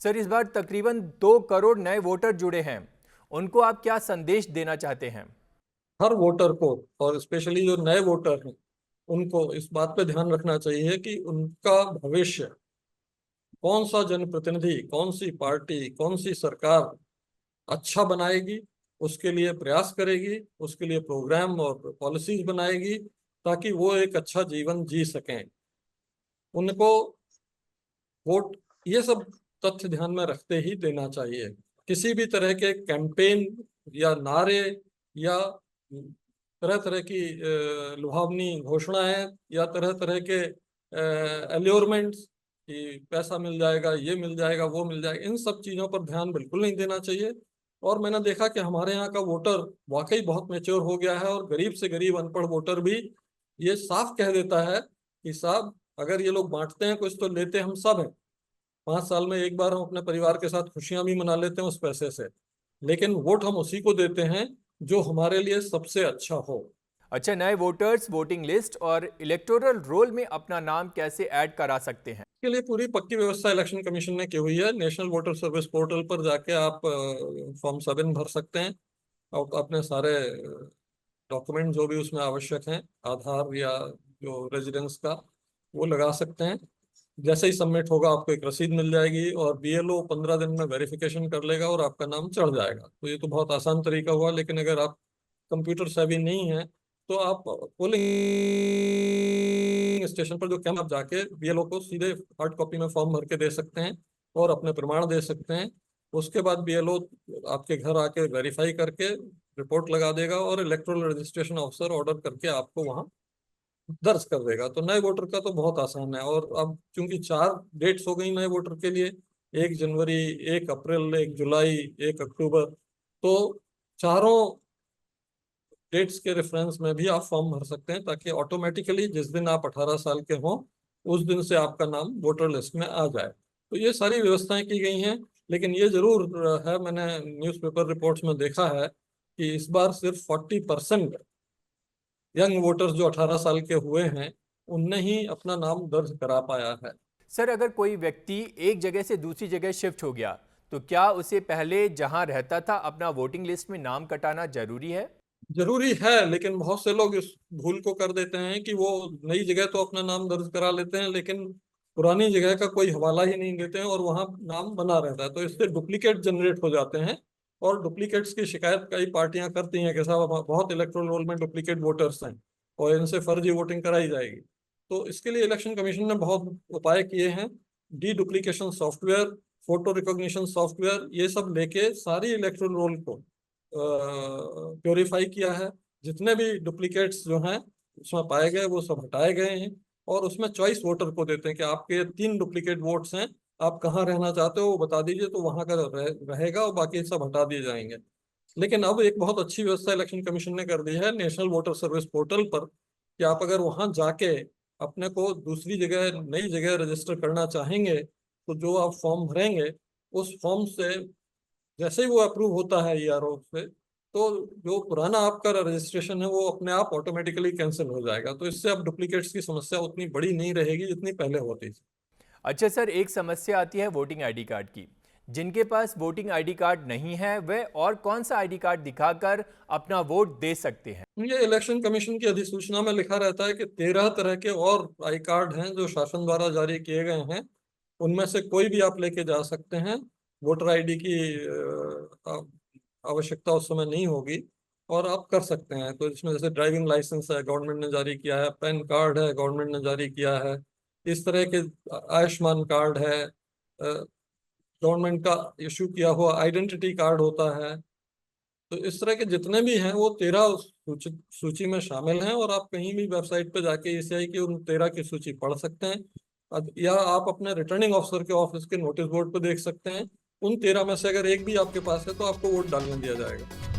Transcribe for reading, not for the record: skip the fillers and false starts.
Sir, इस बार तकरीबन 2 करोड़ नए वोटर जुड़े हैं। उनको आप क्या संदेश देना चाहते हैं? हर वोटर को, और स्पेशली जो नए वोटर हैं, उनको इस बात पे ध्यान रखना चाहिए कि उनका भविष्य, कौन सा जनप्रतिनिधि, कौन सी पार्टी, कौन सी सरकार अच्छा बनाएगी, उसके लिए प्रयास करेगी, उसके लिए प्रोग्राम और पॉलिसीज बनाएगी, ताकि वो एक अच्छा जीवन जी सकें। उनको वोट, ये सब तथ्य ध्यान में रखते ही देना चाहिए। किसी भी तरह के कैंपेन या नारे या तरह तरह की लुभावनी घोषणाएं या तरह तरह के एल्योरमेंट्स कि पैसा मिल जाएगा, ये मिल जाएगा, वो मिल जाएगा, इन सब चीजों पर ध्यान बिल्कुल नहीं देना चाहिए। और मैंने देखा कि हमारे यहाँ का वोटर वाकई बहुत मैच्योर हो गया है, और गरीब से गरीब अनपढ़ वोटर भी ये साफ कह देता है कि साहब, अगर ये लोग बांटते हैं कुछ तो लेते हम सब हैं। 5 साल में एक बार हम अपने परिवार के साथ खुशियां भी मना लेते हैं उस पैसे से, लेकिन वोट हम उसी को देते हैं जो हमारे लिए सबसे अच्छा हो। अच्छा, नए वोटर्स वोटिंग लिस्ट और इलेक्टोरल रोल में अपना नाम कैसे ऐड करा सकते हैं? के लिए पूरी पक्की व्यवस्था इलेक्शन कमीशन ने की हुई है। नेशनल वोटर सर्विस पोर्टल पर जाके आप फॉर्म 7 भर सकते हैं और अपने सारे डॉक्यूमेंट जो भी उसमें आवश्यक हैं, आधार या जो रेजिडेंस का, वो लगा सकते हैं। जैसे ही सबमिट होगा आपको एक रसीद मिल जाएगी, और बीएलओ 15 दिन में वेरिफिकेशन कर लेगा और आपका नाम चढ़ जाएगा। तो ये तो बहुत आसान तरीका हुआ, लेकिन अगर आप कंप्यूटर सेवी नहीं है तो आप पोलिंग स्टेशन पर जो कैंप, आप जाके बीएलओ को सीधे हार्ड कॉपी में फॉर्म भर के दे सकते हैं और अपने प्रमाण दे सकते हैं। उसके बाद बीएलओ आपके घर आके वेरीफाई करके रिपोर्ट लगा देगा और इलेक्टोरल रजिस्ट्रेशन ऑफिसर ऑर्डर करके आपको वहां दर्ज कर देगा। तो नए वोटर का तो बहुत आसान है। और अब चूंकि 4 डेट्स हो गई नए वोटर के लिए, 1 जनवरी, 1 अप्रैल, 1 जुलाई, 1 अक्टूबर, तो चारों डेट्स के रेफरेंस में भी आप फॉर्म भर सकते हैं, ताकि ऑटोमेटिकली जिस दिन आप 18 साल के हों उस दिन से आपका नाम वोटर लिस्ट में आ जाए। तो ये सारी व्यवस्थाएं की गई हैं। लेकिन ये जरूर है, मैंने न्यूज़पेपर रिपोर्ट्स में देखा है कि इस बार सिर्फ 40% यंग वोटर्स जो 18 साल के हुए हैं, उनने ही अपना नाम दर्ज करा पाया है। सर, अगर कोई व्यक्ति एक जगह से दूसरी जगह शिफ्ट हो गया, तो क्या उसे पहले जहां रहता था अपना वोटिंग लिस्ट में नाम कटाना जरूरी है? जरूरी है, लेकिन बहुत से लोग इस भूल को कर देते हैं कि वो नई जगह तो अपना नाम दर्ज करा लेते हैं, लेकिन पुरानी जगह का कोई हवाला ही नहीं देते हैं और वहां नाम बना रहता है। तो इससे डुप्लीकेट जनरेट हो जाते हैं, और डुप्लीकेट्स की शिकायत कई पार्टियां करती हैं कि साहब बहुत इलेक्टोरल रोल में डुप्लीकेट वोटर्स हैं और इनसे फर्जी वोटिंग कराई जाएगी। तो इसके लिए इलेक्शन कमीशन ने बहुत उपाय किए हैं। D duplication software, photo recognition software, ये सब लेके सारी इलेक्टोरल रोल को प्योरीफाई किया है। जितने भी डुप्लीकेट्स जो हैं उसमें पाए गए वो सब हटाए गए हैं, और उसमें चॉइस वोटर को देते हैं कि आपके 3 डुप्लीकेट वोट्स हैं, आप कहाँ रहना चाहते हो वो बता दीजिए, तो वहां का रहेगा और बाकी सब हटा दिए जाएंगे। लेकिन अब एक बहुत अच्छी व्यवस्था इलेक्शन कमीशन ने कर दी है नेशनल वोटर सर्विस पोर्टल पर, कि आप अगर वहां जाके अपने को दूसरी जगह, नई जगह रजिस्टर करना चाहेंगे, तो जो आप फॉर्म भरेंगे उस फॉर्म से जैसे ही वो अप्रूव होता है ईआरओ से, तो जो पुराना आपका रजिस्ट्रेशन है वो अपने आप ऑटोमेटिकली कैंसिल हो जाएगा। तो इससे अब डुप्लीकेट्स की समस्या उतनी बड़ी नहीं रहेगी जितनी पहले होती थी। अच्छा सर, एक समस्या आती है वोटिंग आईडी कार्ड की। जिनके पास वोटिंग आईडी कार्ड नहीं है वे और कौन सा आईडी कार्ड दिखाकर अपना वोट दे सकते हैं? ये इलेक्शन कमीशन की अधिसूचना में लिखा रहता है कि 13 तरह के और आई कार्ड हैं जो शासन द्वारा जारी किए गए हैं। उनमें से कोई भी आप लेके जा सकते हैं। वोटर आईडी की आवश्यकता उस समय नहीं होगी, और आप कर सकते हैं। तो इसमें जैसे ड्राइविंग लाइसेंस है, गवर्नमेंट ने जारी किया है, पैन कार्ड है, गवर्नमेंट ने जारी किया है, इस तरह के आयुष्मान कार्ड है, गवर्नमेंट का इशू किया हुआ आइडेंटिटी कार्ड होता है। तो इस तरह के जितने भी हैं वो 13 सूची में शामिल हैं, और आप कहीं भी वेबसाइट पर जाके ईसीआई की उन 13 की सूची पढ़ सकते हैं, या आप अपने रिटर्निंग ऑफिसर के ऑफिस के नोटिस बोर्ड पर देख सकते हैं। उन 13 में से अगर एक भी आपके पास है तो आपको वोट डालने दिया जाएगा।